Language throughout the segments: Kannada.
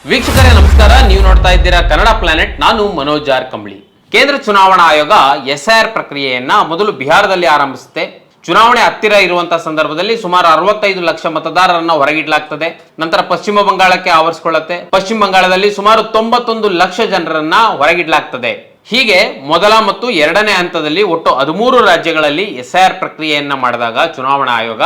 ವೀಕ್ಷಕರೇ ನಮಸ್ಕಾರ, ನೀವು ನೋಡ್ತಾ ಇದ್ದೀರಾ ಕನ್ನಡ ಪ್ಲಾನೆಟ್. ನಾನು ಮನೋಜ್ ಆರ್ ಕಂಬಳಿ. ಕೇಂದ್ರ ಚುನಾವಣಾ ಆಯೋಗ ಎಸ್ಐಆರ್ ಪ್ರಕ್ರಿಯೆಯನ್ನ ಮೊದಲು ಬಿಹಾರದಲ್ಲಿ ಆರಂಭಿಸುತ್ತೆ. ಚುನಾವಣೆ ಹತ್ತಿರ ಇರುವಂತಹ ಸಂದರ್ಭದಲ್ಲಿ ಸುಮಾರು 65 ಲಕ್ಷ ಮತದಾರರನ್ನ ಹೊರಗಿಡಲಾಗ್ತದೆ. ನಂತರ ಪಶ್ಚಿಮ ಬಂಗಾಳಕ್ಕೆ ಆವರಿಸಿಕೊಳ್ಳುತ್ತೆ. ಪಶ್ಚಿಮ ಬಂಗಾಳದಲ್ಲಿ ಸುಮಾರು 91 ಲಕ್ಷ ಜನರನ್ನ ಹೊರಗಿಡಲಾಗ್ತದೆ. ಹೀಗೆ ಮೊದಲ ಮತ್ತು ಎರಡನೇ ಹಂತದಲ್ಲಿ ಒಟ್ಟು 13 ರಾಜ್ಯಗಳಲ್ಲಿ ಎಸ್ಐಆರ್ ಪ್ರಕ್ರಿಯೆಯನ್ನ ಮಾಡಿದಾಗ ಚುನಾವಣಾ ಆಯೋಗ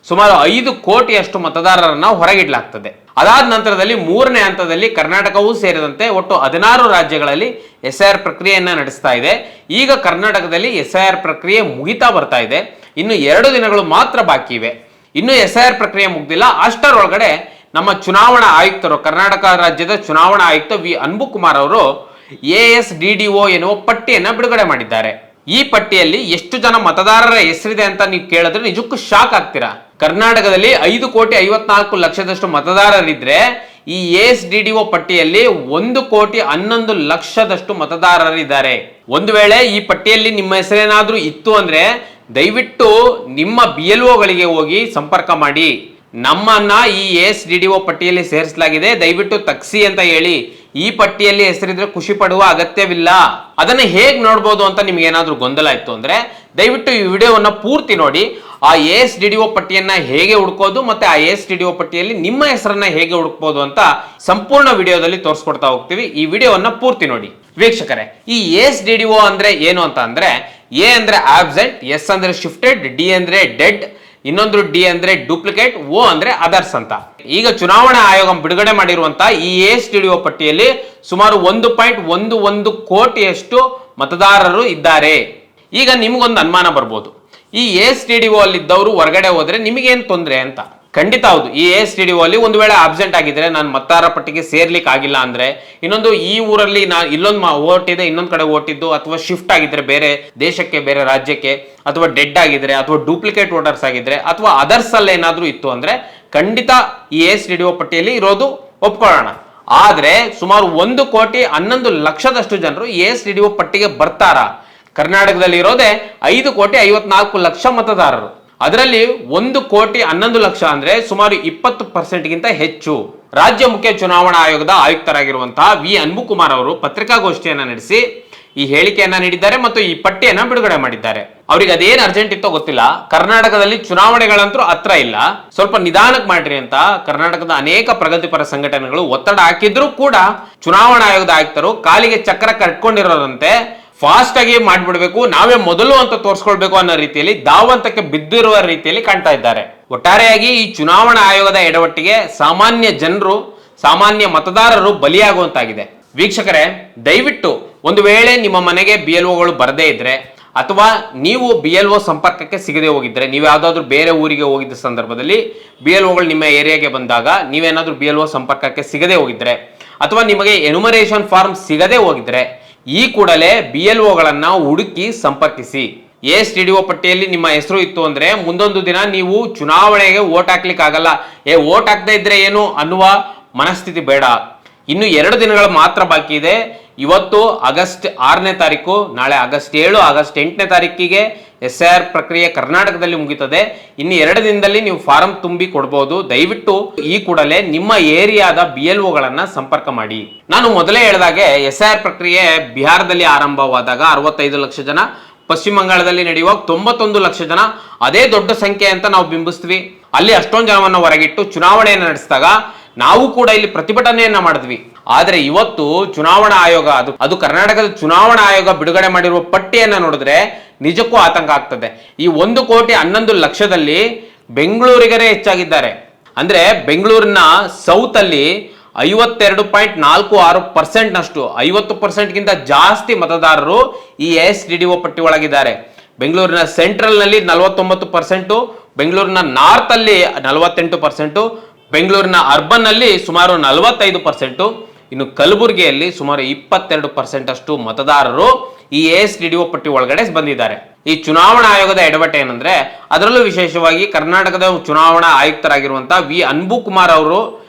ಸುಮಾರು 5 ಕೋಟಿಯಷ್ಟು ಮತದಾರರನ್ನ ಹೊರಗಿಡಲಾಗ್ತದೆ. ಅದಾದ ನಂತರದಲ್ಲಿ ಮೂರನೇ ಹಂತದಲ್ಲಿ ಕರ್ನಾಟಕವೂ ಸೇರಿದಂತೆ ಒಟ್ಟು 16 ರಾಜ್ಯಗಳಲ್ಲಿ ಎಸ್ಐಆರ್ ಪ್ರಕ್ರಿಯೆಯನ್ನ ನಡೆಸ್ತಾ ಇದೆ. ಈಗ ಕರ್ನಾಟಕದಲ್ಲಿ ಎಸ್ಐಆರ್ ಪ್ರಕ್ರಿಯೆ ಮುಗಿತಾ ಬರ್ತಾ ಇದೆ. ಇನ್ನು 2 ದಿನಗಳು ಮಾತ್ರ ಬಾಕಿ ಇವೆ. ಇನ್ನು ಎಸ್ಐಆರ್ ಪ್ರಕ್ರಿಯೆ ಮುಗ್ದಿಲ್ಲ. ಅಷ್ಟರೊಳಗಡೆ ನಮ್ಮ ಚುನಾವಣಾ ಆಯುಕ್ತರು, ಕರ್ನಾಟಕ ರಾಜ್ಯದ ಚುನಾವಣಾ ಆಯುಕ್ತ ವಿ ಅನ್ಬುಕುಮಾರ್ ಅವರು ASDDO ಎನ್ನುವ ಪಟ್ಟಿಯನ್ನ ಬಿಡುಗಡೆ ಮಾಡಿದ್ದಾರೆ. ಈ ಪಟ್ಟಿಯಲ್ಲಿ ಎಷ್ಟು ಜನ ಮತದಾರರ ಹೆಸರಿದೆ ಅಂತ ನೀವು ಕೇಳಿದ್ರೆ ನಿಜಕ್ಕೂ ಶಾಕ್ ಆಗ್ತೀರಾ. ಕರ್ನಾಟಕದಲ್ಲಿ 5,54,00,000ದಷ್ಟು ಮತದಾರರಿದ್ರೆ ಈ ASDDO ಪಟ್ಟಿಯಲ್ಲಿ 1,11,00,000ದಷ್ಟು ಮತದಾರರಿದ್ದಾರೆ. ಒಂದು ವೇಳೆ ಈ ಪಟ್ಟಿಯಲ್ಲಿ ನಿಮ್ಮ ಹೆಸರೇನಾದ್ರೂ ಇತ್ತು ಅಂದ್ರೆ ದಯವಿಟ್ಟು ನಿಮ್ಮ BLOಗಳಿಗೆ ಹೋಗಿ ಸಂಪರ್ಕ ಮಾಡಿ. ನಮ್ಮನ್ನ ಈ ASDDO ಪಟ್ಟಿಯಲ್ಲಿ ಸೇರಿಸಲಾಗಿದೆ, ದಯವಿಟ್ಟು ತಗ್ಸಿ ಅಂತ ಹೇಳಿ. ಈ ಪಟ್ಟಿಯಲ್ಲಿ ಹೆಸರಿದ್ರೆ ಖುಷಿ ಪಡುವ ಅಗತ್ಯವಿಲ್ಲ. ಅದನ್ನ ಹೇಗ್ ನೋಡ್ಬೋದು ಅಂತ ನಿಮ್ಗೆ ಏನಾದ್ರೂ ಗೊಂದಲ ಇತ್ತು ಅಂದ್ರೆ ದಯವಿಟ್ಟು ಈ ವಿಡಿಯೋವನ್ನ ಪೂರ್ತಿ ನೋಡಿ. ಆ ASDDO ಪಟ್ಟಿಯನ್ನ ಹೇಗೆ ಹುಡುಕೋದು ಮತ್ತೆ ಆ ASDDO ಪಟ್ಟಿಯಲ್ಲಿ ನಿಮ್ಮ ಹೆಸರನ್ನ ಹೇಗೆ ಹುಡುಕ್ಬೋದು ಅಂತ ಸಂಪೂರ್ಣ ವಿಡಿಯೋದಲ್ಲಿ ತೋರಿಸ್ಕೊಡ್ತಾ ಹೋಗ್ತೀವಿ. ಈ ವಿಡಿಯೋವನ್ನ ಪೂರ್ತಿ ನೋಡಿ. ವೀಕ್ಷಕರೇ, ಈ ASDDO ಅಂದ್ರೆ ಏನು ಅಂತ ಅಂದ್ರೆ, ಎ ಅಂದ್ರೆ ಆಬ್ಸೆಂಟ್, ಎಸ್ ಅಂದ್ರೆ ಶಿಫ್ಟೆಡ್, ಡಿ ಅಂದ್ರೆ ಡೆಡ್, ಇನ್ನೊಂದು ಡಿ ಅಂದ್ರೆ ಡೂಪ್ಲಿಕೇಟ್, ಓ ಅಂದ್ರೆ ಅದರ್ಸ್ ಅಂತ. ಈಗ ಚುನಾವಣಾ ಆಯೋಗ ಬಿಡುಗಡೆ ಮಾಡಿರುವಂತಹ ಈ ASDDO ಪಟ್ಟಿಯಲ್ಲಿ ಸುಮಾರು 1.11 ಕೋಟಿಯಷ್ಟು ಮತದಾರರು ಇದ್ದಾರೆ. ಈಗ ನಿಮ್ಗೊಂದು ಅನುಮಾನ ಬರ್ಬೋದು, ಈ ASDDO ಅಲ್ಲಿ ಇದ್ದವರು ಹೊರಗಡೆ ಹೋದ್ರೆ ನಿಮಗೇನು ತೊಂದರೆ ಅಂತ. ಖಂಡಿತ ಹೌದು. ಈ ASDDO ಅಲ್ಲಿ ಒಂದು ವೇಳೆ ಆಬ್ಸೆಂಟ್ ಆಗಿದ್ರೆ, ನಾನು ಮತದಾರರ ಪಟ್ಟಿಗೆ ಸೇರ್ಲಿಕ್ಕೆ ಆಗಿಲ್ಲ ಅಂದ್ರೆ, ಇನ್ನೊಂದು ಈ ಊರಲ್ಲಿ ನಾನು ಇಲ್ಲೊಂದು ಓಟ್ ಇದೆ, ಇನ್ನೊಂದು ಕಡೆ ಓಟಿದ್ದು, ಅಥವಾ ಶಿಫ್ಟ್ ಆಗಿದ್ರೆ ಬೇರೆ ದೇಶಕ್ಕೆ, ಬೇರೆ ರಾಜ್ಯಕ್ಕೆ, ಅಥವಾ ಡೆಡ್ ಆಗಿದ್ರೆ, ಅಥವಾ ಡೂಪ್ಲಿಕೇಟ್ ವೋಟರ್ಸ್ ಆಗಿದ್ರೆ, ಅಥವಾ ಅದರ್ಸ್ ಅಲ್ಲಿ ಏನಾದ್ರೂ ಇತ್ತು ಅಂದ್ರೆ ಖಂಡಿತ ಈ ASDDO ಪಟ್ಟಿಯಲ್ಲಿ ಇರೋದು ಒಪ್ಕೊಳ್ಳೋಣ. ಆದ್ರೆ ಸುಮಾರು 1,11,00,000ದಷ್ಟು ಜನರು ASDDO ಪಟ್ಟಿಗೆ ಬರ್ತಾರ? ಕರ್ನಾಟಕದಲ್ಲಿ ಇರೋದೇ 5,54,00,000 ಮತದಾರರು. ಅದರಲ್ಲಿ 1,11,00,000 ಅಂದ್ರೆ ಸುಮಾರು 20%ಗಿಂತ ಹೆಚ್ಚು. ರಾಜ್ಯ ಮುಖ್ಯ ಚುನಾವಣಾ ಆಯೋಗದ ಆಯುಕ್ತರಾಗಿರುವಂತಹ ವಿ ಅನ್ಬುಕುಮಾರ್ ಅವರು ಪತ್ರಿಕಾಗೋಷ್ಠಿಯನ್ನ ನಡೆಸಿ ಈ ಹೇಳಿಕೆಯನ್ನ ನೀಡಿದ್ದಾರೆ ಮತ್ತು ಈ ಪಟ್ಟಿಯನ್ನ ಬಿಡುಗಡೆ ಮಾಡಿದ್ದಾರೆ. ಅವ್ರಿಗೆ ಅದೇನ್ ಅರ್ಜೆಂಟ್ ಇತ್ತೋ ಗೊತ್ತಿಲ್ಲ. ಕರ್ನಾಟಕದಲ್ಲಿ ಚುನಾವಣೆಗಳಂತೂ ಹತ್ರ ಇಲ್ಲ, ಸ್ವಲ್ಪ ನಿಧಾನಕ್ಕೆ ಮಾಡ್ರಿ ಅಂತ ಕರ್ನಾಟಕದ ಅನೇಕ ಪ್ರಗತಿಪರ ಸಂಘಟನೆಗಳು ಒತ್ತಡ ಹಾಕಿದ್ರು ಕೂಡ ಚುನಾವಣಾ ಆಯೋಗದ ಆಯುಕ್ತರು ಕಾಲಿಗೆ ಚಕ್ರ ಕಟ್ಕೊಂಡಿರೋರಂತೆ ಫಾಸ್ಟ್ ಆಗಿ ಮಾಡ್ಬಿಡ್ಬೇಕು, ನಾವೇ ಮೊದಲು ಅಂತ ತೋರಿಸ್ಕೊಳ್ಬೇಕು ಅನ್ನೋ ರೀತಿಯಲ್ಲಿ ಧಾವಂತಕ್ಕೆ ಬಿದ್ದಿರುವ ರೀತಿಯಲ್ಲಿ ಕಾಣ್ತಾ ಇದ್ದಾರೆ. ಒಟ್ಟಾರೆಯಾಗಿ ಈ ಚುನಾವಣಾ ಆಯೋಗದ ಎಡವಟ್ಟಿಗೆ ಸಾಮಾನ್ಯ ಜನರು, ಸಾಮಾನ್ಯ ಮತದಾರರು ಬಲಿಯಾಗುವಂತಾಗಿದೆ. ವೀಕ್ಷಕರೇ, ದಯವಿಟ್ಟು ಒಂದು ವೇಳೆ ನಿಮ್ಮ ಮನೆಗೆ BLOಗಳು ಬರದೇ ಇದ್ರೆ, ಅಥವಾ ನೀವು BLO ಸಂಪರ್ಕಕ್ಕೆ ಸಿಗದೆ ಹೋಗಿದ್ರೆ, ನೀವು ಯಾವ್ದಾದ್ರು ಬೇರೆ ಊರಿಗೆ ಹೋಗಿದ್ದ ಸಂದರ್ಭದಲ್ಲಿ BLOಗಳು ನಿಮ್ಮ ಏರಿಯಾಗೆ ಬಂದಾಗ ನೀವೇನಾದ್ರೂ BLO ಸಂಪರ್ಕಕ್ಕೆ ಸಿಗದೆ ಹೋಗಿದ್ರೆ, ಅಥವಾ ನಿಮಗೆ ಎನ್ಯುಮರೇಷನ್ ಫಾರ್ಮ್ ಸಿಗದೆ ಹೋಗಿದ್ರೆ, ಈ ಕೂಡಲೇ BLOಗಳನ್ನ ಹುಡುಕಿ ಸಂಪರ್ಕಿಸಿ. ASDDO ಪಟ್ಟಿಯಲ್ಲಿ ನಿಮ್ಮ ಹೆಸರು ಇತ್ತು ಅಂದ್ರೆ ಮುಂದೊಂದು ದಿನ ನೀವು ಚುನಾವಣೆಗೆ ವೋಟ್ ಹಾಕ್ಲಿಕ್ಕೆ ಆಗಲ್ಲ. ವೋಟ್ ಹಾಕದೇ ಇದ್ರೆ ಏನು ಅನ್ನುವ ಮನಸ್ಥಿತಿ ಬೇಡ. ಇನ್ನು 2 ದಿನಗಳು ಮಾತ್ರ ಬಾಕಿ ಇದೆ. ಇವತ್ತು ಆಗಸ್ಟ್ 6ನೇ ತಾರೀಕು, ನಾಳೆ ಆಗಸ್ಟ್ 7, ಆಗಸ್ಟ್ 8ನೇ ತಾರೀಕಿಗೆ SIR ಪ್ರಕ್ರಿಯೆ ಕರ್ನಾಟಕದಲ್ಲಿ ಮುಗಿತದೆ. ಇನ್ನು 2 ದಿನದಲ್ಲಿ ನೀವು ಫಾರಂ ತುಂಬಿ ಕೊಡ್ಬೋದು. ದಯವಿಟ್ಟು ಈ ಕೂಡಲೇ ನಿಮ್ಮ ಏರಿಯಾದ BLOಗಳನ್ನ ಸಂಪರ್ಕ ಮಾಡಿ. ನಾನು ಮೊದಲೇ ಹೇಳಿದಾಗೆ SIR ಪ್ರಕ್ರಿಯೆ ಬಿಹಾರದಲ್ಲಿ ಆರಂಭವಾದಾಗ 65 ಲಕ್ಷ ಜನ, ಪಶ್ಚಿಮ ಬಂಗಾಳದಲ್ಲಿ ನಡೆಯುವಾಗ 91 ಲಕ್ಷ ಜನ, ಅದೇ ದೊಡ್ಡ ಸಂಖ್ಯೆ ಅಂತ ನಾವು ಬಿಂಬಿಸ್ತೀವಿ. ಅಲ್ಲಿ ಅಷ್ಟೊಂದು ಜನವನ್ನ ಹೊರಗಿಟ್ಟು ಚುನಾವಣೆಯನ್ನು ನಡೆಸಿದಾಗ ನಾವು ಕೂಡ ಇಲ್ಲಿ ಪ್ರತಿಭಟನೆಯನ್ನ ಮಾಡಿದ್ವಿ. ಆದ್ರೆ ಇವತ್ತು ಚುನಾವಣಾ ಆಯೋಗ, ಅದು ಕರ್ನಾಟಕದ ಚುನಾವಣಾ ಆಯೋಗ ಬಿಡುಗಡೆ ಮಾಡಿರುವ ಪಟ್ಟಿಯನ್ನ ನೋಡಿದ್ರೆ ನಿಜಕ್ಕೂ ಆತಂಕ ಆಗ್ತದೆ. ಈ 1,11,00,000ದಲ್ಲಿ ಬೆಂಗಳೂರಿಗರೇ ಹೆಚ್ಚಾಗಿದ್ದಾರೆ. ಅಂದ್ರೆ ಬೆಂಗಳೂರಿನ ಸೌತ್ ಅಲ್ಲಿ 52.46% ನಷ್ಟು, 50%ಗಿಂತ ಜಾಸ್ತಿ ಮತದಾರರು ಈ ASDDO ಪಟ್ಟಿ ಒಳಗಿದ್ದಾರೆ. ಬೆಂಗಳೂರಿನ ಸೆಂಟ್ರಲ್ ನಲ್ಲಿ 49%, ಬೆಂಗಳೂರಿನ ನಾರ್ತ್ ಅಲ್ಲಿ 48%, ಬೆಂಗಳೂರಿನ ಅರ್ಬನ್ ಅಲ್ಲಿ ಸುಮಾರು 45%, ಇನ್ನು ಕಲಬುರಗಿಯಲ್ಲಿ ಸುಮಾರು 22% ಅಷ್ಟು ಮತದಾರರು ಈ ASDDO ಪಟ್ಟಿ ಒಳಗಡೆ ಬಂದಿದ್ದಾರೆ. ಈ ಚುನಾವಣಾ ಆಯೋಗದ ಎಡವಟ್ಟು ಏನಂದ್ರೆ, ಅದರಲ್ಲೂ ವಿಶೇಷವಾಗಿ ಕರ್ನಾಟಕದ ಚುನಾವಣಾ ಆಯುಕ್ತರಾಗಿರುವಂತಹ ವಿ ಅನ್ಬುಕುಮಾರ್ ಅವರು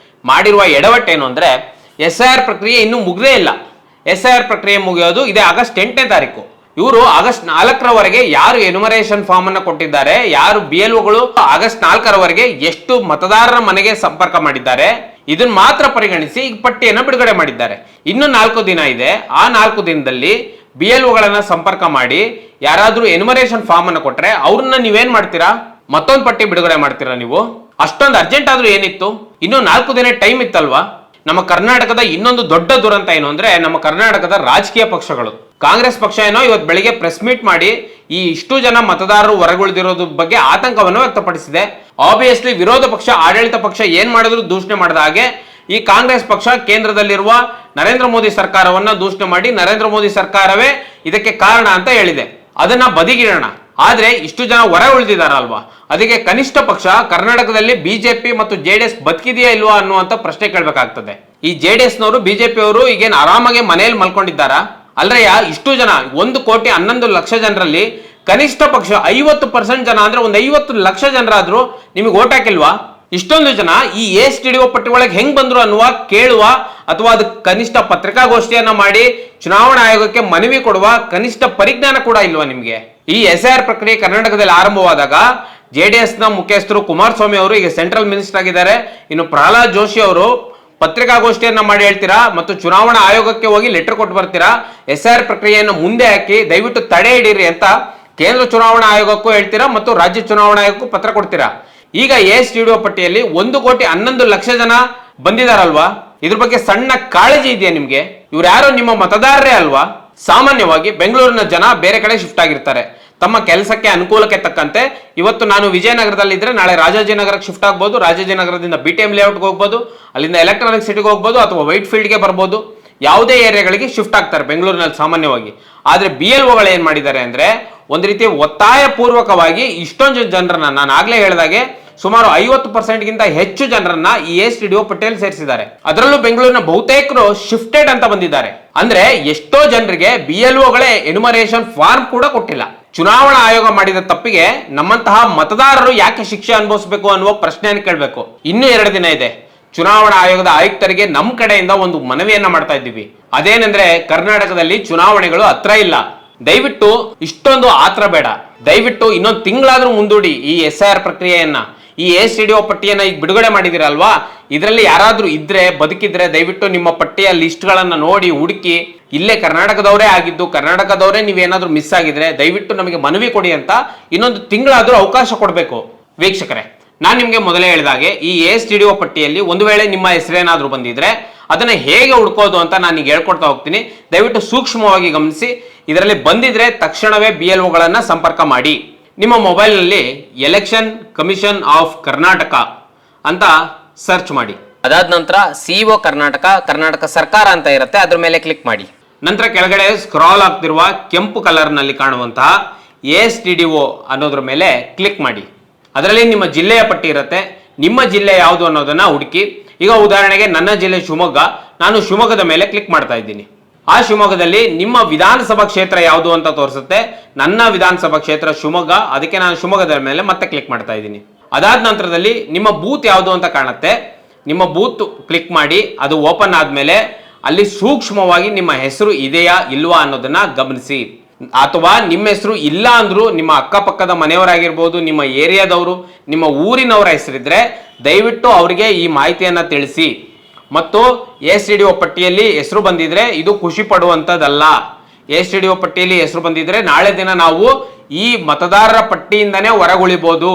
ಮಾಡಿರುವ ಎಡವಟ್ಟೇನು ಅಂದ್ರೆ, SIR ಪ್ರಕ್ರಿಯೆ ಇನ್ನೂ ಮುಗ್ದೇ ಇಲ್ಲ. SIR ಪ್ರಕ್ರಿಯೆ ಮುಗಿಯೋದು ಇದೇ ಆಗಸ್ಟ್ 8ನೇ ತಾರೀಕು. ಇವರು ಆಗಸ್ಟ್ 4ರವರೆಗೆ ಯಾರು ಎನ್ಯುಮರೇಷನ್ ಫಾರ್ಮ್ ಅನ್ನ ಕೊಟ್ಟಿದ್ದಾರೆ, ಯಾರು BLOಗಳು ಆಗಸ್ಟ್ 4ರವರೆಗೆ ಎಷ್ಟು ಮತದಾರರ ಮನೆಗೆ ಸಂಪರ್ಕ ಮಾಡಿದ್ದಾರೆ, ಇದನ್ನ ಮಾತ್ರ ಪರಿಗಣಿಸಿ ಈ ಪಟ್ಟಿಯನ್ನು ಬಿಡುಗಡೆ ಮಾಡಿದ್ದಾರೆ. ಇನ್ನು 4 ದಿನ ಇದೆ. ಆ 4 ದಿನದಲ್ಲಿ BLOಗಳನ್ನ ಸಂಪರ್ಕ ಮಾಡಿ ಯಾರಾದ್ರೂ ಎನ್ಯುಮರೇಷನ್ ಫಾರ್ಮ್ ಅನ್ನ ಕೊಟ್ರೆ ಅವ್ರನ್ನ ನೀವೇನ್ ಮಾಡ್ತೀರಾ? ಮತ್ತೊಂದು ಪಟ್ಟಿ ಬಿಡುಗಡೆ ಮಾಡ್ತೀರಾ ನೀವು? ಅಷ್ಟೊಂದು ಅರ್ಜೆಂಟ್ ಆದ್ರೂ ಏನಿತ್ತು? ಇನ್ನು 4 ದಿನ ಟೈಮ್ ಇತ್ತಲ್ವಾ? ನಮ್ಮ ಕರ್ನಾಟಕದ ಇನ್ನೊಂದು ದೊಡ್ಡ ದುರಂತ ಏನು ಅಂದ್ರೆ, ನಮ್ಮ ಕರ್ನಾಟಕದ ರಾಜಕೀಯ ಪಕ್ಷಗಳು, ಕಾಂಗ್ರೆಸ್ ಪಕ್ಷ ಏನೋ ಇವತ್ತು ಬೆಳಿಗ್ಗೆ ಪ್ರೆಸ್ ಮೀಟ್ ಮಾಡಿ ಈ ಇಷ್ಟು ಜನ ಮತದಾರರು ಹೊರಗುಳಿದಿರೋದ್ರ ಬಗ್ಗೆ ಆತಂಕವನ್ನು ವ್ಯಕ್ತಪಡಿಸಿದೆ. ಆಬ್ವಿಯಸ್ಲಿ ವಿರೋಧ ಪಕ್ಷ, ಆಡಳಿತ ಪಕ್ಷ ಏನ್ ಮಾಡಿದ್ರು ದೂಷಣೆ ಮಾಡಿದ ಹಾಗೆ ಈ ಕಾಂಗ್ರೆಸ್ ಪಕ್ಷ ಕೇಂದ್ರದಲ್ಲಿರುವ ನರೇಂದ್ರ ಮೋದಿ ಸರ್ಕಾರವನ್ನ ದೂಷಣೆ ಮಾಡಿ ನರೇಂದ್ರ ಮೋದಿ ಸರ್ಕಾರವೇ ಇದಕ್ಕೆ ಕಾರಣ ಅಂತ ಹೇಳಿದೆ. ಅದನ್ನ ಬದಿಗಿಡೋಣ. ಆದ್ರೆ ಇಷ್ಟು ಜನ ಹೊರ ಉಳಿದಿದಾರಲ್ವಾ, ಅದಕ್ಕೆ ಕನಿಷ್ಠ ಪಕ್ಷ ಕರ್ನಾಟಕದಲ್ಲಿ ಬಿಜೆಪಿ ಮತ್ತು JDS ಬದುಕಿದೆಯಾ ಇಲ್ವಾ ಅನ್ನುವಂತ ಪ್ರಶ್ನೆ ಕೇಳಬೇಕಾಗ್ತದೆ. ಈ JDS ನವರು ಬಿಜೆಪಿ ಅವರು ಈಗೇನು ಆರಾಮಾಗಿ ಮನೆಯಲ್ಲಿ ಮಲ್ಕೊಂಡಿದ್ದಾರಾ? ಅಲ್ರಯ್ಯ, ಇಷ್ಟು ಜನ 1,11,00,000 ಜನರಲ್ಲಿ ಕನಿಷ್ಠ ಪಕ್ಷ 50% ಜನ ಅಂದ್ರೆ ಒಂದು 50 ಲಕ್ಷ ಜನರಾದ್ರೂ ನಿಮಗೆ ಓಟ್ ಹಾಕಿಲ್ವಾ? ಇಷ್ಟೊಂದು ಜನ ಈ STDO ಪಟ್ಟಿ ಒಳಗೆ ಹೆಂಗ್ ಬಂದ್ರು ಅನ್ನುವ ಕೇಳುವ ಅಥವಾ ಅದಕ್ಕೆ ಕನಿಷ್ಠ ಪತ್ರಿಕಾಗೋಷ್ಠಿಯನ್ನ ಮಾಡಿ ಚುನಾವಣಾ ಆಯೋಗಕ್ಕೆ ಮನವಿ ಕೊಡುವ ಕನಿಷ್ಠ ಪರಿಜ್ಞಾನ ಕೂಡ ಇಲ್ವಾ ನಿಮ್ಗೆ? ಈ SIR ಪ್ರಕ್ರಿಯೆ ಕರ್ನಾಟಕದಲ್ಲಿ ಆರಂಭವಾದಾಗ JDS ನ ಮುಖ್ಯಸ್ಥರು ಕುಮಾರಸ್ವಾಮಿ ಅವರು ಈಗ ಸೆಂಟ್ರಲ್ ಮಿನಿಸ್ಟರ್ ಆಗಿದ್ದಾರೆ. ಇನ್ನು ಪ್ರಹ್ಲಾದ್ ಜೋಶಿ ಅವರು ಪತ್ರಿಕಾಗೋಷ್ಠಿಯನ್ನ ಮಾಡಿ ಹೇಳ್ತೀರಾ ಮತ್ತು ಚುನಾವಣಾ ಆಯೋಗಕ್ಕೆ ಹೋಗಿ ಲೆಟರ್ ಕೊಟ್ಟು ಬರ್ತೀರಾ, SIR ಪ್ರಕ್ರಿಯೆಯನ್ನು ಮುಂದೆ ಹಾಕಿ ದಯವಿಟ್ಟು ತಡೆ ಹಿಡೀರಿ ಅಂತ ಕೇಂದ್ರ ಚುನಾವಣಾ ಆಯೋಗಕ್ಕೂ ಹೇಳ್ತೀರಾ ಮತ್ತು ರಾಜ್ಯ ಚುನಾವಣಾ ಆಯೋಗಕ್ಕೂ ಪತ್ರ ಕೊಡ್ತೀರಾ. ಈಗ STDO ಪಟ್ಟಿಯಲ್ಲಿ 1,11,00,000 ಜನ ಬಂದಿದಾರಲ್ವಾ, ಇದ್ರ ಬಗ್ಗೆ ಸಣ್ಣ ಕಾಳಜಿ ಇದೆಯಾ ನಿಮ್ಗೆ? ಇವ್ರು ಯಾರೋ ನಿಮ್ಮ ಮತದಾರರೇ ಅಲ್ವಾ? ಸಾಮಾನ್ಯವಾಗಿ ಬೆಂಗಳೂರಿನ ಜನ ಬೇರೆ ಕಡೆ ಶಿಫ್ಟ್ ಆಗಿರ್ತಾರೆ ತಮ್ಮ ಕೆಲಸಕ್ಕೆ ಅನುಕೂಲಕ್ಕೆ ತಕ್ಕಂತೆ. ಇವತ್ತು ನಾನು ವಿಜಯನಗರದಲ್ಲಿ ಇದ್ರೆ ನಾಳೆ ರಾಜಾಜಿನಗರಕ್ಕೆ ಶಿಫ್ಟ್ ಆಗ್ಬೋದು, ರಾಜಾಜಿನಗರದಿಂದ BTM ಲೇಔಟ್ಗೆ ಹೋಗ್ಬೋದು, ಅಲ್ಲಿಂದ ಎಲೆಕ್ಟ್ರಾನಿಕ್ ಸಿಟಿಗೆ ಹೋಗ್ಬೋದು ಅಥವಾ ವೈಟ್ ಫೀಲ್ಡ್ಗೆ ಬರ್ಬೋದು. ಯಾವುದೇ ಏರಿಯಾಗಳಿಗೆ ಶಿಫ್ಟ್ ಆಗ್ತಾರೆ ಬೆಂಗಳೂರಿನಲ್ಲಿ ಸಾಮಾನ್ಯವಾಗಿ. ಆದ್ರೆ BLOಗಳು ಏನ್ ಮಾಡಿದ್ದಾರೆ ಅಂದ್ರೆ ಒಂದು ರೀತಿ ಒತ್ತಾಯ ಪೂರ್ವಕವಾಗಿ ಇಷ್ಟೊಂದು ಜನರನ್ನ, ನಾನು ಆಗ್ಲೇ ಹೇಳಿದಾಗೆ ಸುಮಾರು 50%ಗಿಂತ ಹೆಚ್ಚು ಜನರನ್ನ ಈ STDO ಪಟ್ಟಿಯಲ್ಲಿ ಸೇರಿಸಿದ್ದಾರೆ. ಅದರಲ್ಲೂ ಬೆಂಗಳೂರಿನ ಬಹುತೇಕರು ಶಿಫ್ಟೆಡ್ ಅಂತ ಬಂದಿದ್ದಾರೆ. ಅಂದ್ರೆ ಎಷ್ಟೋ ಜನರಿಗೆ BLOಗಳೇ ಎನ್ಯುಮರೇಷನ್ ಫಾರ್ಮ್ ಕೂಡ ಕೊಟ್ಟಿಲ್ಲ. ಚುನಾವಣಾ ಆಯೋಗ ಮಾಡಿದ ತಪ್ಪಿಗೆ ನಮ್ಮಂತಹ ಮತದಾರರು ಯಾಕೆ ಶಿಕ್ಷೆ ಅನುಭವಿಸಬೇಕು ಅನ್ನುವ ಪ್ರಶ್ನೆಯನ್ನು ಕೇಳಬೇಕು. ಇನ್ನೂ 2 ದಿನ ಇದೆ. ಚುನಾವಣಾ ಆಯೋಗದ ಆಯುಕ್ತರಿಗೆ ನಮ್ಮ ಕಡೆಯಿಂದ ಒಂದು ಮನವಿಯನ್ನ ಮಾಡ್ತಾ ಇದ್ದೀವಿ. ಅದೇನೆಂದ್ರೆ, ಕರ್ನಾಟಕದಲ್ಲಿ ಚುನಾವಣೆಗಳು ಹತ್ರ ಇಲ್ಲ. ದಯವಿಟ್ಟು ಇಷ್ಟೊಂದು ಆತ್ರ ಬೇಡ. ದಯವಿಟ್ಟು ಇನ್ನೊಂದು ತಿಂಗಳಾದ್ರೂ ಮುಂದೂಡಿ ಈ SIR ಪ್ರಕ್ರಿಯೆಯನ್ನ. ಈ STDO ಪಟ್ಟಿಯನ್ನ ಈಗ ಬಿಡುಗಡೆ ಮಾಡಿದಿರಲ್ವಾ, ಇದರಲ್ಲಿ ಯಾರಾದ್ರೂ ಇದ್ರೆ ಬದುಕಿದ್ರೆ ದಯವಿಟ್ಟು ನಿಮ್ಮ ಪಟ್ಟಿಯ ಲಿಸ್ಟ್ ಗಳನ್ನ ನೋಡಿ ಹುಡುಕಿ, ಇಲ್ಲೇ ಕರ್ನಾಟಕದವರೇ ಆಗಿದ್ದು ಕರ್ನಾಟಕದವರೇ ನೀವೇನಾದ್ರೂ ಮಿಸ್ ಆಗಿದ್ರೆ ದಯವಿಟ್ಟು ನಮಗೆ ಮನವಿ ಕೊಡಿ ಅಂತ ಇನ್ನೊಂದು ತಿಂಗಳಾದ್ರೂ ಅವಕಾಶ ಕೊಡಬೇಕು. ವೀಕ್ಷಕರೇ, ನಾನು ನಿಮ್ಗೆ ಮೊದಲೇ ಹೇಳಿದಾಗೆ ಈ STDO ಪಟ್ಟಿಯಲ್ಲಿ ಒಂದು ವೇಳೆ ನಿಮ್ಮ ಹೆಸರೇನಾದ್ರೂ ಬಂದಿದ್ರೆ ಅದನ್ನ ಹೇಗೆ ಹುಡ್ಕೋದು ಅಂತ ನಾನು ಈಗ ಹೇಳ್ಕೊಡ್ತಾ ಹೋಗ್ತೀನಿ. ದಯವಿಟ್ಟು ಸೂಕ್ಷ್ಮವಾಗಿ ಗಮನಿಸಿ. ಇದರಲ್ಲಿ ಬಂದಿದ್ರೆ ತಕ್ಷಣವೇ BLOಗಳನ್ನ ಸಂಪರ್ಕ ಮಾಡಿ. ನಿಮ್ಮ ಮೊಬೈಲ್ನಲ್ಲಿ ಎಲೆಕ್ಷನ್ ಕಮಿಷನ್ ಆಫ್ ಕರ್ನಾಟಕ ಅಂತ ಸರ್ಚ್ ಮಾಡಿ. ಅದಾದ ನಂತರ CO ಕರ್ನಾಟಕ ಸರ್ಕಾರ ಅಂತ ಇರುತ್ತೆ, ಅದ್ರ ಮೇಲೆ ಕ್ಲಿಕ್ ಮಾಡಿ. ನಂತರ ಕೆಳಗಡೆ ಸ್ಕ್ರಾಲ್ ಆಗ್ತಿರುವ ಕೆಂಪು ಕಲರ್ನಲ್ಲಿ ಕಾಣುವಂತಹ STDO ಅನ್ನೋದ್ರ ಮೇಲೆ ಕ್ಲಿಕ್ ಮಾಡಿ. ಅದರಲ್ಲಿ ನಿಮ್ಮ ಜಿಲ್ಲೆಯ ಪಟ್ಟಿ ಇರುತ್ತೆ. ನಿಮ್ಮ ಜಿಲ್ಲೆ ಯಾವುದು ಅನ್ನೋದನ್ನ ಹುಡುಕಿ. ಈಗ ಉದಾಹರಣೆಗೆ ನನ್ನ ಜಿಲ್ಲೆ ಶಿವಮೊಗ್ಗ, ನಾನು ಶಿವಮೊಗ್ಗದ ಮೇಲೆ ಕ್ಲಿಕ್ ಮಾಡ್ತಾ ಇದ್ದೀನಿ. ಆ ಶಿವಮೊಗ್ಗದಲ್ಲಿ ನಿಮ್ಮ ವಿಧಾನಸಭಾ ಕ್ಷೇತ್ರ ಯಾವುದು ಅಂತ ತೋರಿಸುತ್ತೆ. ನನ್ನ ವಿಧಾನಸಭಾ ಕ್ಷೇತ್ರ ಶಿವಮೊಗ್ಗ, ಅದಕ್ಕೆ ನಾನು ಶಿವಮೊಗ್ಗದ ಮೇಲೆ ಮತ್ತೆ ಕ್ಲಿಕ್ ಮಾಡ್ತಾ ಇದ್ದೀನಿ. ಅದಾದ ನಂತರದಲ್ಲಿ ನಿಮ್ಮ ಬೂತ್ ಯಾವುದು ಅಂತ ಕಾಣುತ್ತೆ. ನಿಮ್ಮ ಬೂತ್ ಕ್ಲಿಕ್ ಮಾಡಿ. ಅದು ಓಪನ್ ಆದ್ಮೇಲೆ ಅಲ್ಲಿ ಸೂಕ್ಷ್ಮವಾಗಿ ನಿಮ್ಮ ಹೆಸರು ಇದೆಯಾ ಇಲ್ವಾ ಅನ್ನೋದನ್ನ ಗಮನಿಸಿ. ಅಥವಾ ನಿಮ್ಮ ಹೆಸರು ಇಲ್ಲ ಅಂದ್ರೂ ನಿಮ್ಮ ಅಕ್ಕಪಕ್ಕದ ಮನೆಯವರಾಗಿರ್ಬೋದು, ನಿಮ್ಮ ಏರಿಯಾದವರು, ನಿಮ್ಮ ಊರಿನವರ ಹೆಸರಿದ್ರೆ ದಯವಿಟ್ಟು ಅವರಿಗೆ ಈ ಮಾಹಿತಿಯನ್ನ ತಿಳಿಸಿ. ಮತ್ತು STDO ಪಟ್ಟಿಯಲ್ಲಿ ಹೆಸರು ಬಂದಿದ್ರೆ ಇದು ಖುಷಿ ಪಡುವಂಥದ್ದಲ್ಲ. STDO ಪಟ್ಟಿಯಲ್ಲಿ ಹೆಸರು ಬಂದಿದ್ರೆ ನಾಳೆ ದಿನ ನಾವು ಈ ಮತದಾರರ ಪಟ್ಟಿಯಿಂದನೇ ಹೊರಗುಳಿಬಹುದು.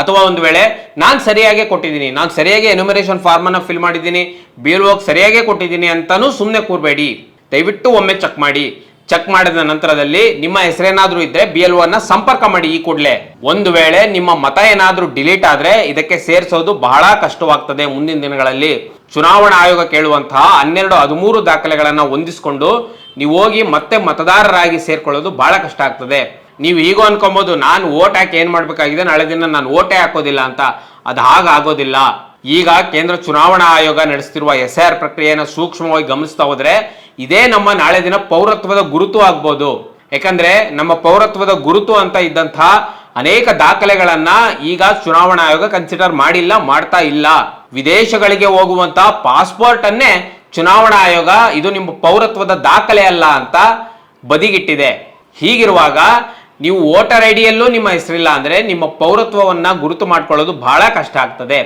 ಅಥವಾ ಒಂದು ವೇಳೆ ನಾನು ಸರಿಯಾಗಿ ಕೊಟ್ಟಿದ್ದೀನಿ, ನಾನು ಸರಿಯಾಗಿ ಎನ್ಯುಮರೇಷನ್ ಫಾರ್ಮ್ ಅನ್ನ ಫಿಲ್ ಮಾಡಿದ್ದೀನಿ, BLO ಸರಿಯಾಗಿ ಕೊಟ್ಟಿದ್ದೀನಿ ಅಂತಾನು ಸುಮ್ಮನೆ ಕೂರಬೇಡಿ. ದಯವಿಟ್ಟು ಒಮ್ಮೆ ಚೆಕ್ ಮಾಡಿ. ಚೆಕ್ ಮಾಡಿದ ನಂತರದಲ್ಲಿ ನಿಮ್ಮ ಹೆಸರೇನಾದ್ರೂ ಇದ್ರೆ BLO ಅನ್ನ ಸಂಪರ್ಕ ಮಾಡಿ ಈ ಕೂಡಲೇ. ಒಂದು ವೇಳೆ ನಿಮ್ಮ ಮತ ಏನಾದ್ರೂ ಡಿಲೀಟ್ ಆದ್ರೆ ಇದಕ್ಕೆ ಸೇರಿಸೋದು ಬಹಳ ಕಷ್ಟವಾಗ್ತದೆ. ಮುಂದಿನ ದಿನಗಳಲ್ಲಿ ಚುನಾವಣಾ ಆಯೋಗ ಕೇಳುವಂತಹ 12, 13 ದಾಖಲೆಗಳನ್ನ ಹೊಂದಿಸಿಕೊಂಡು ನೀವು ಹೋಗಿ ಮತ್ತೆ ಮತದಾರರಾಗಿ ಸೇರ್ಕೊಳ್ಳೋದು ಬಹಳ ಕಷ್ಟ ಆಗ್ತದೆ. ನೀವು ಹೀಗೂ ಅನ್ಕೊಬಹುದು, ನಾನು ಓಟ್ ಹಾಕಿ ಏನ್ ಮಾಡ್ಬೇಕಾಗಿದೆ, ನಾಳೆ ದಿನ ನಾನು ಓಟೇ ಹಾಕೋದಿಲ್ಲ ಅಂತ. ಅದು ಹಾಗಾಗೋದಿಲ್ಲ. ಈಗ ಕೇಂದ್ರ ಚುನಾವಣಾ ಆಯೋಗ ನಡೆಸ್ತಿರುವ SIR ಪ್ರಕ್ರಿಯೆಯನ್ನು ಸೂಕ್ಷ್ಮವಾಗಿ ಗಮನಿಸ್ತಾ ಹೋದ್ರೆ ಇದೇ ನಮ್ಮ ನಾಳೆ ದಿನ ಪೌರತ್ವದ ಗುರುತು ಆಗ್ಬೋದು. ಯಾಕಂದ್ರೆ ನಮ್ಮ ಪೌರತ್ವದ ಗುರುತು ಅಂತ ಇದ್ದಂತಹ ಅನೇಕ ದಾಖಲೆಗಳನ್ನ ಈಗ ಚುನಾವಣಾ ಆಯೋಗ ಕನ್ಸಿಡರ್ ಮಾಡಿಲ್ಲ, ಮಾಡ್ತಾ ಇಲ್ಲ. ವಿದೇಶಗಳಿಗೆ ಹೋಗುವಂತಹ ಪಾಸ್ಪೋರ್ಟ್ ಅನ್ನೇ ಚುನಾವಣಾ ಆಯೋಗ ಇದು ನಿಮ್ಮ ಪೌರತ್ವದ ದಾಖಲೆ ಅಲ್ಲ ಅಂತ ಬದಿಗಿಟ್ಟಿದೆ. ಹೀಗಿರುವಾಗ ನೀವು ವೋಟರ್ ಐಡಿಯಲ್ಲೂ ನಿಮ್ಮ ಹೆಸರಿಲ್ಲ ಅಂದ್ರೆ ನಿಮ್ಮ ಪೌರತ್ವವನ್ನ ಗುರುತು ಮಾಡ್ಕೊಳ್ಳೋದು ಬಹಳ ಕಷ್ಟ ಆಗ್ತದೆ.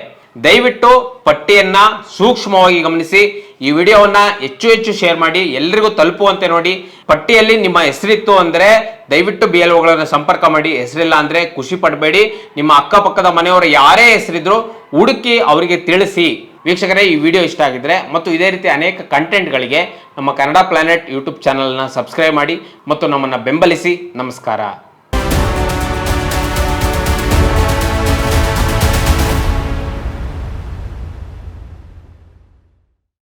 ದಯವಿಟ್ಟು ಪಟ್ಟಿಯನ್ನ ಸೂಕ್ಷ್ಮವಾಗಿ ಗಮನಿಸಿ. ಈ ವಿಡಿಯೋವನ್ನ ಹೆಚ್ಚು ಹೆಚ್ಚು ಶೇರ್ ಮಾಡಿ, ಎಲ್ರಿಗೂ ತಲುಪುವಂತೆ ನೋಡಿ. ಪಟ್ಟಿಯಲ್ಲಿ ನಿಮ್ಮ ಹೆಸರಿತ್ತು ಅಂದ್ರೆ ದಯವಿಟ್ಟು BLOಗಳನ್ನ ಸಂಪರ್ಕ ಮಾಡಿ. ಹೆಸರಿಲ್ಲ ಅಂದ್ರೆ ಖುಷಿ ಪಡಬೇಡಿ. ನಿಮ್ಮ ಅಕ್ಕಪಕ್ಕದ ಮನೆಯವರ ಯಾರೇ ಹೆಸರಿದ್ರು ಹುಡುಕಿ ಅವರಿಗೆ ತಿಳಿಸಿ. ವೀಕ್ಷಕರೇ, ಈ ವಿಡಿಯೋ ಇಷ್ಟ ಆಗಿದ್ರೆ ಮತ್ತು ಇದೇ ರೀತಿ ಅನೇಕ ಕಂಟೆಂಟ್ಗಳಿಗೆ ನಮ್ಮ ಕನ್ನಡ ಪ್ಲಾನೆಟ್ ಯೂಟ್ಯೂಬ್ ಚಾನಲ್ನ ಸಬ್ಸ್ಕ್ರೈಬ್ ಮಾಡಿ ಮತ್ತು ನಮ್ಮನ್ನು ಬೆಂಬಲಿಸಿ. ನಮಸ್ಕಾರ.